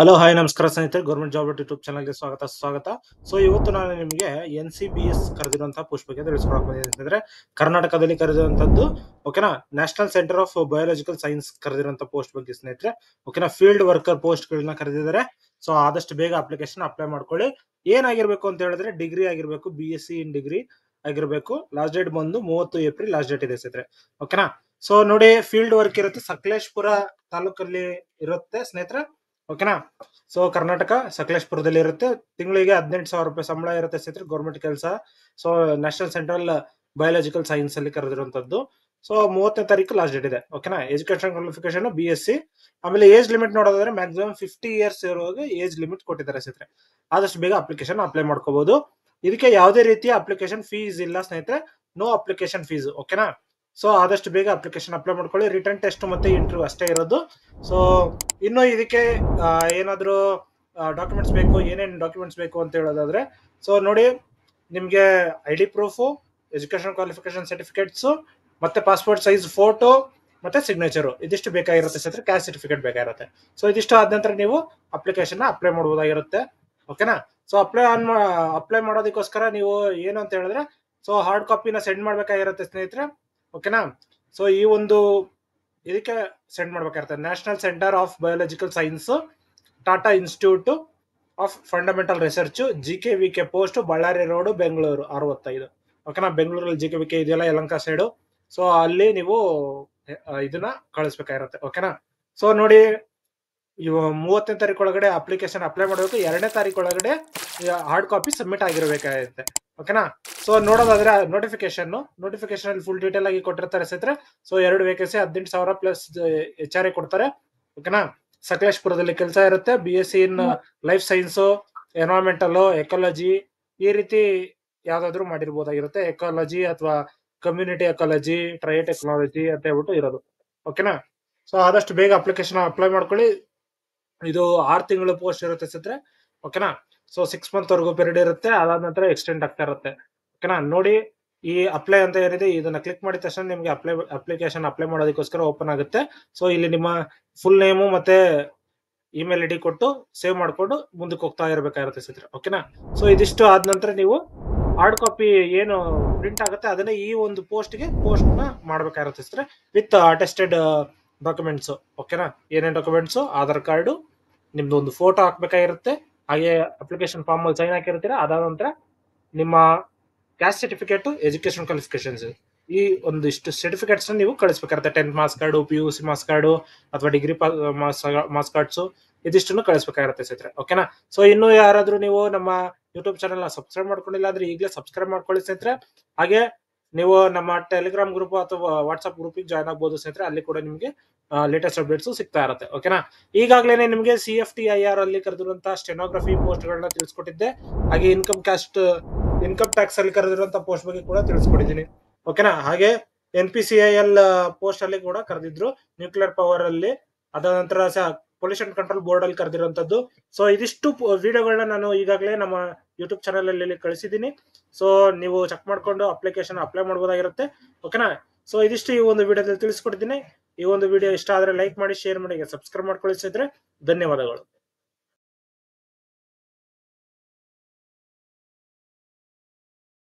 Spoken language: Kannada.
ಹಲೋ ಹಾಯ್ ನಮಸ್ಕಾರ ಸ್ನೇಹಿತರೆ, ಗೌರ್ಮೆಂಟ್ ಜಾಬ್ ಯೂಟ್ಯೂಬ್ ಚಾನಲ್ಗೆ ಸ್ವಾಗತ. ಸೊ ಇವತ್ತು ನಾನು ನಿಮಗೆ NCBS ಕರೆದಿರುವಂತಹ ಪೋಸ್ಟ್ ಬಗ್ಗೆ ತಿಳಿಸ್ಕೊಡಕ್ ಬಂದಿದ್ದೀನಿ. ಅಂತಂದ್ರೆ ಕರ್ನಾಟಕದಲ್ಲಿ ಕರೆದಿರುವಂತದ್ದು, ಓಕೆನಾ, national centre of biological science ಕರೆದಿರುವಂತ ಪೋಸ್ಟ್ ಬಗ್ಗೆ ಸ್ನೇಹಿತರೆ. ಓಕೆನಾ, ಫೀಲ್ಡ್ ವರ್ಕರ್ ಪೋಸ್ಟ್ ಗಳನ್ನ ಕರೆದಿದ್ದಾರೆ. ಸೊ ಆದಷ್ಟು ಬೇಗ ಅಪ್ಲಿಕೇಶನ್ ಅಪ್ಲೈ ಮಾಡ್ಕೊಳ್ಳಿ. ಏನಾಗಿರ್ಬೇಕು ಅಂತ ಹೇಳಿದ್ರೆ ಡಿಗ್ರಿ ಆಗಿರ್ಬೇಕು, BSc ಇನ್ ಡಿಗ್ರಿ ಆಗಿರ್ಬೇಕು. ಲಾಸ್ಟ್ ಡೇಟ್ ಬಂದು 30 ಏಪ್ರಿಲ್ ಲಾಸ್ಟ್ ಡೇಟ್ ಇದೆ ಸ್ನೇಹಿತರೆ. ಓಕೆನಾ, ಸೊ ನೋಡಿ, ಫೀಲ್ಡ್ ವರ್ಕ್ ಇರುತ್ತೆ, ಸಕಲೇಶ್ಪುರ ತಾಲೂಕಲ್ಲಿ ಇರುತ್ತೆ ಸ್ನೇಹಿತರೆ. ಓಕೆನಾ, ಸೊ ಕರ್ನಾಟಕ ಸಕಲೇಶ್ಪುರದಲ್ಲಿ ಇರುತ್ತೆ. ತಿಂಗಳಿಗೆ 18,000 ರೂಪಾಯಿ ಸಂಬಳ ಇರುತ್ತೆ ಸ್ನೇಹಿತರೆ, ಗೌರ್ಮೆಂಟ್ ಕೆಲಸ. So national central biological science ಅಲ್ಲಿ ಕರೆದಿರುವಂತದ್ದು. ಸೊ 30ನೇ ತಾರೀಕು ಲಾಸ್ಟ್ ಡೇಟ್ ಇದೆ. ಓಕೆನಾ, ಎಜುಕೇಶನ್ ಕ್ವಾಲಿಫಿಕೇಶನ್ BSc. ಆಮೇಲೆ ಏಜ್ ಲಿಮಿಟ್ ನೋಡೋದಾದ್ರೆ ಮ್ಯಾಕ್ಸಿಮಮ್ 50 ಇಯರ್ಸ್ ಇರೋದು ಏಜ್ ಲಿಮಿಟ್ ಕೊಟ್ಟಿದ್ದಾರೆ ಸ್ನೇಹಿತರೆ. ಆದಷ್ಟು ಬೇಗ ಅಪ್ಲಿಕೇಶನ್ ಅಪ್ಲೈ ಮಾಡ್ಕೋಬಹುದು. ಇದಕ್ಕೆ ಯಾವುದೇ ರೀತಿಯ ಅಪ್ಲಿಕೇಶನ್ ಫೀಸ್ ಇಲ್ಲ ಸ್ನೇಹಿತರೆ, ನೋ ಅಪ್ಲಿಕೇಶನ್ ಫೀಸ್. ಓಕೆನಾ, ಸೊ ಆದಷ್ಟು ಬೇಗ ಅಪ್ಲಿಕೇಶನ್ ಅಪ್ಲೈ ಮಾಡ್ಕೊಳ್ಳಿ. ರಿಟರ್ನ್ ಟೆಸ್ಟ್ ಮತ್ತೆ ಇಂಟರ್ವ್ಯೂ ಅಷ್ಟೇ ಇರೋದು. ಸೊ ಇನ್ನು ಇದಕ್ಕೆ ಏನಾದರೂ ಡಾಕ್ಯುಮೆಂಟ್ಸ್ ಬೇಕು, ಏನೇನು ಡಾಕ್ಯುಮೆಂಟ್ಸ್ ಬೇಕು ಅಂತ ಹೇಳೋದಾದ್ರೆ, ಸೊ ನೋಡಿ, ನಿಮಗೆ ID proof, education qualification certificates, ಮತ್ತೆ ಪಾಸ್ಪೋರ್ಟ್ ಸೈಜ್ ಫೋಟೋ, ಮತ್ತೆ ಸಿಗ್ನೇಚರು, ಇದಿಷ್ಟು ಬೇಕಾಗಿರುತ್ತೆ ಸ್ನೇಹಿತರೆ. ಕ್ಯಾಸ್ಟ್ ಸರ್ಟಿಫಿಕೇಟ್ ಬೇಕಾಗಿರುತ್ತೆ. ಸೊ ಇದಿಷ್ಟು ಆದ ನಂತರ ನೀವು ಅಪ್ಲಿಕೇಶನ್ ಅಪ್ಲೈ ಮಾಡಬಹುದಾಗಿರುತ್ತೆ. ಓಕೆನಾ, ಸೊ ಅಪ್ಲೈ ಮಾಡೋದಕ್ಕೋಸ್ಕರ ನೀವು ಏನು ಅಂತ ಹೇಳಿದ್ರೆ, ಸೊ ಹಾರ್ಡ್ ಕಾಪಿನ ಸೆಂಡ್ ಮಾಡ್ಬೇಕಾಗಿರುತ್ತೆ ಸ್ನೇಹಿತರೆ. ಓಕೆನಾ, ಸೊ ಈ ಒಂದು ಇದಕ್ಕೆ ಸೆಂಡ್ ಮಾಡ್ಬೇಕಾಗಿರುತ್ತೆ. National centre of biological science, Tata institute of fundamental research, GKVK post, Ballari road, Bengaluru 65. ಓಕೆನಾ, ಬೆಂಗಳೂರಲ್ಲಿ GKVK ಇದೆಯಲ್ಲ, ಯಲಹಂಕ ಸೈಡು. ಸೊ ಅಲ್ಲಿ ನೀವು ಇದನ್ನ ಕಳಿಸ್ಬೇಕಾಗಿರುತ್ತೆ. ಓಕೆನಾ, ಸೊ ನೋಡಿ, ಇವು 30ನೇ ತಾರೀಕು ಒಳಗಡೆ ಅಪ್ಲಿಕೇಶನ್ ಅಪ್ಲೈ ಮಾಡಬೇಕು. 2ನೇ ತಾರೀಕು ಒಳಗಡೆ ಹಾರ್ಡ್ ಕಾಪಿ ಸಬ್ಮಿಟ್ ಆಗಿರಬೇಕಾಗುತ್ತೆ. ಓಕೆನಾ, ಸೊ ನೋಡೋದಾದ್ರೆ ನೋಟಿಫಿಕೇಶನ್ ಅಲ್ಲಿ ಫುಲ್ ಡೀಟೇಲ್ ಆಗಿ ಕೊಟ್ಟಿರ್ತಾರೆ ಸ್ನೇಹಿತರೆ. ಸೊ 2 ವೇಕೆನ್ಸಿ, 18,000 ಪ್ಲಸ್ HR ಕೊಡ್ತಾರೆ. ಓಕೆನಾ, ಸಕಲೇಶ್ಪುರದಲ್ಲಿ ಕೆಲಸ ಇರುತ್ತೆ. BSc in life science, environmental, ecology, ಈ ರೀತಿ ಯಾವ್ದಾದ್ರು ಮಾಡಿರ್ಬೋದಾಗಿರುತ್ತೆ. ಎಕಾಲಜಿ ಅಥವಾ ಕಮ್ಯುನಿಟಿ ಎಕಾಲಜಿ, ಟ್ರೈ ಟೆಕ್ನಾಲಜಿ ಅಂತ ಹೇಳ್ಬಿಟ್ಟು ಇರೋದು. ಓಕೆನಾ, ಸೊ ಆದಷ್ಟು ಬೇಗ ಅಪ್ಲಿಕೇಶನ್ ಅಪ್ಲೈ ಮಾಡ್ಕೊಳ್ಳಿ. ಇದು 6 ತಿಂಗಳು ಪೋಸ್ಟ್ ಇರುತ್ತೆ ಸ್ನೇಹಿತರೆ. ಓಕೆನಾ, ಸೊ 6 ಮಂತ್ ವರೆಗೂ ಪೀರಿಯಡ್ ಇರುತ್ತೆ. ಅದಾದ ನಂತರ ಎಕ್ಸ್ಟೆಂಡ್ ಆಗ್ತಾ ಇರುತ್ತೆ. ಓಕೆನಾ, ನೋಡಿ, ಈ ಅಪ್ಲೈ ಅಂತ ಏನಿದೆ, ಇದನ್ನ ಕ್ಲಿಕ್ ಮಾಡಿದ ತಕ್ಷಣ ನಿಮಗೆ ಅಪ್ಲಿಕೇಶನ್ ಅಪ್ಲೈ ಮಾಡೋದಕ್ಕೋಸ್ಕರ ಓಪನ್ ಆಗುತ್ತೆ. ಸೊ ಇಲ್ಲಿ ನಿಮ್ಮ ಫುಲ್ ನೇಮು ಮತ್ತೆ ಇಮೇಲ್ ID ಕೊಟ್ಟು ಸೇವ್ ಮಾಡ್ಕೊಂಡು ಮುಂದಕ್ಕೆ ಹೋಗ್ತಾ ಇರಬೇಕಾಗಿರುತ್ತೆ ಸ್ನೇಹಿತರೆ. ಓಕೆನಾ, ಸೊ ಇದಿಷ್ಟು ಆದ ನಂತರ ನೀವು ಹಾರ್ಡ್ ಕಾಪಿ ಏನು ಪ್ರಿಂಟ್ ಆಗುತ್ತೆ ಅದನ್ನ ಈ ಒಂದು ಪೋಸ್ಟ್ ನ ಮಾಡ್ಬೇಕಾಗಿರುತ್ತೆ ಸ್ನೇಹಿತರೆ, ವಿತ್ ಅಟೆಸ್ಟೆಡ್ ಡಾಕ್ಯುಮೆಂಟ್ಸ್. ಓಕೆನಾ, ಏನೇನು ಡಾಕ್ಯುಮೆಂಟ್ಸ್, ಆಧಾರ್ ಕಾರ್ಡು, ನಿಮ್ದು ಒಂದು ಫೋಟೋ ಹಾಕ್ಬೇಕಾಗಿರುತ್ತೆ. ಹಾಗೆ ಅಪ್ಲಿಕೇಶನ್ ಫಾರ್ಮ್ ಅಲ್ಲಿ ಸೈನ್ ಹಾಕಿರ್ತೀರಾ. ಅದಾದ ನಂತರ ನಿಮ್ಮ ಕ್ಯಾಸ್ಟ್ ಸರ್ಟಿಫಿಕೇಟ್, ಎಜುಕೇಶನ್ ಕ್ವಾಲಿಫಿಕೇಶನ್ಸ್, ಈ ಒಂದಿಷ್ಟು ಸರ್ಟಿಫಿಕೇಟ್ಸ್ ನೀವು ಕಳಿಸ್ಬೇಕಾಗುತ್ತೆ. 10th marks card, PUC marks card, ಅಥವಾ ಡಿಗ್ರಿ ಮಾರ್ಕ್ಸ್ ಕಾರ್ಡ್ಸ್, ಇದಿಷ್ಟನ್ನು ಕಳಿಸ್ಬೇಕಾಗಿರುತ್ತೆ ಸ್ನೇಹಿತರೆ. ಓಕೆನಾ, ಸೊ ಇನ್ನು ಯಾರಾದ್ರೂ ನೀವು ನಮ್ಮ ಯೂಟ್ಯೂಬ್ ಚಾನಲ್ ನ ಸಬ್ಸ್ಕ್ರೈಬ್ ಮಾಡ್ಕೊಂಡಿಲ್ಲ ಅಂದ್ರೆ ಈಗಲೇ ಸಬ್ಸ್ಕ್ರೈಬ್ ಮಾಡ್ಕೊಳ್ಳಿ ಸ್ನೇಹಿತರೆ. ಹಾಗೆ ನೀವು ನಮ್ಮ ಟೆಲಿಗ್ರಾಮ್ ಗ್ರೂಪ್ ಅಥವಾ ವಾಟ್ಸ್ಆಪ್ ಗ್ರೂಪ್ ಜಾಯ್ನ್ ಆಗ್ಬೋದು ಸ್ನೇಹಿತರೆ. ಅಲ್ಲಿ ಕೂಡ ನಿಮಗೆ ಲೇಟೆಸ್ಟ್ ಅಪ್ಡೇಟ್ಸ್ ಸಿಗ್ತಾ ಇರುತ್ತೆ. ಓಕೆನಾ, ಈಗಾಗಲೇ ನಿಮಗೆ CFTIR ಅಲ್ಲಿ ಕರೆದಿರುವಂತಹ ಸ್ಟೆನೋಗ್ರಫಿ ಪೋಸ್ಟ್ ಗಳನ್ನ ತಿಳಿಸ್ಕೊಟ್ಟಿದ್ದೆ. ಹಾಗೆ ಇನ್ಕಮ್ ಟ್ಯಾಕ್ಸ್ ಅಲ್ಲಿ ಕರೆದಿರುವಂತಹ ಪೋಸ್ಟ್ ಬಗ್ಗೆ ಕೂಡ ತಿಳಿಸ್ಕೊಟ್ಟಿದ್ದೀನಿ. ಓಕೆನಾ, ಹಾಗೆ NPCIL ಪೋಸ್ಟ್ ಅಲ್ಲಿ ಕೂಡ ಕರೆದಿದ್ರು, ನ್ಯೂಕ್ಲಿಯರ್ ಪವರ್ ಅಲ್ಲಿ. ಅದಾದ ನಂತರ ಪೊಲ್ಯೂಷನ್ ಕಂಟ್ರೋಲ್ ಬೋರ್ಡ್ ಅಲ್ಲಿ ಕರೆದಿರುವಂತದ್ದು. ಸೊ ಇದಿಷ್ಟು ವಿಡಿಯೋಗಳನ್ನ ನಾನು ಈಗಾಗಲೇ ನಮ್ಮ ಯೂಟ್ಯೂಬ್ ಚಾನಲ್ ಅಲ್ಲಿ ಕಳಿಸಿದ್ದೀನಿ. ಸೊ ನೀವು ಚೆಕ್ ಮಾಡ್ಕೊಂಡು ಅಪ್ಲಿಕೇಶನ್ ಅಪ್ಲೈ ಮಾಡಬಹುದಾಗಿರುತ್ತೆ. ಓಕೆನಾ, ಸೊ ಇದಿಷ್ಟು ಈ ಒಂದು ವಿಡಿಯೋದಲ್ಲಿ ತಿಳಿಸ್ಕೊಟ್ಟಿದ್ದೀನಿ. ಈ ಒಂದು ವಿಡಿಯೋ ಇಷ್ಟ ಆದ್ರೆ ಲೈಕ್ ಮಾಡಿ, ಶೇರ್ ಮಾಡಿ, ಸಬ್ಸ್ಕ್ರೈಬ್ ಮಾಡ್ಕೊಳ್ಳಿ ಸ್ನೇಹಿತರೆ. ಧನ್ಯವಾದಗಳು.